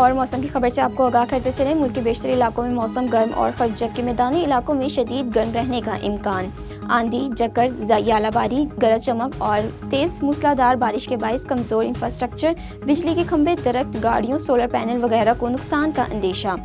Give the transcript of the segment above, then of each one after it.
और मौसम की खबर से आपको आगाह करते चलें। मुल्क के बेशतर इलाकों में मौसम गर्म और खुश्क, जबकि मैदानी इलाकों में शदीद गर्म रहने का इम्कान। आंधी, झक्कड़, यालाबारी, गरज चमक और तेज़ मूसलाधार बारिश के बाइस कमज़ोर इंफ्रास्ट्रक्चर, बिजली के खंभे, दरख्त, गाड़ियों, सोलर पैनल वगैरह को नुकसान का अंदेशा।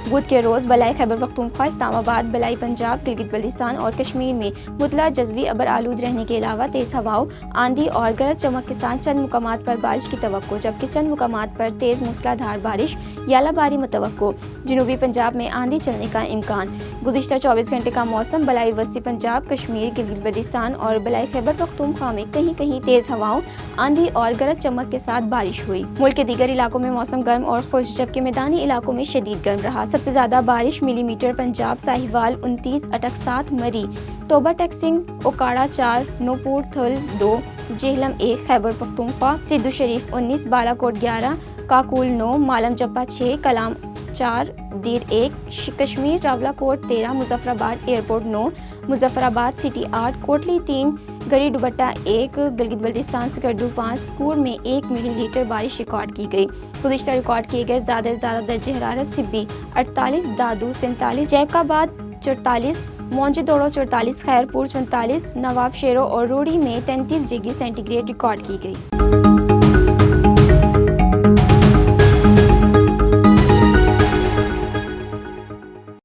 बुध के रोज़ बलाई खैबर पख्तूनख्वा, इस्लामाबाद, बलाई पंजाब, गिलगित बल्तिस्तान और कश्मीर में मुतला जज़वी अबर आलूद रहने के अलावा तेज़ हवाओं, आंधी और गरज चमक के साथ चंद मुकामात पर बारिश की तवक्को, जबकि चंद मुकामात पर तेज़ मूसलाधार बारिश, यालाबारी मुतवक्को। जनूबी पंजाब में आंधी चलने का इम्कान। गुज़िश्ता 24 घंटे का मौसम। बलाई वस्ती पंजाब, कश्मीर, गिलगित बल्तिस्तान और बलाई खैबर पख्तूनख्वा में कहीं कहीं तेज़ हवाओं, आंधी और गरज चमक के साथ बारिश हुई। मुल्क के दीगर इलाकों में मौसम गर्म और खुश्क, जबकि मैदानी इलाकों में शदीद गर्म रहा। सबसे ज़्यादा बारिश मिलीमीटर पंजाब, साहिवाल 29, अटक 7, मरी, टोबा टैक्सिंग, ओकाड़ा 4, नूपुर थल 2, जेहलम 1, खैबर पख्तूनख्वा, सिद्धू शरीफ 19, बालाकोट 11, काकुल 9, मालम जब्बा 6, कलाम 4, दीर 1, कश्मीर रावलाकोट 13, मुजफ्फराबाद एयरपोर्ट 9, मुजफ्फराबाद सिटी 8, कोटली 3, गड़ी दुबट्टा 1, गिलगित बल्तिस्तान सकर्दू 5, स्कूर में 1 मिलीलीटर बारिश रिकॉर्ड की गई। गुज़िश्ता रिकॉर्ड किए गए ज़्यादा से ज़्यादा दर्जे हरारत सिब्बी 48, दादू 47, जैकाबाद 44, मोंजेदोड़ो 44, खैरपुर 44, नवाब शेरो और रोड़ी में 33 डिग्री सेंटीग्रेड रिकॉर्ड की गई।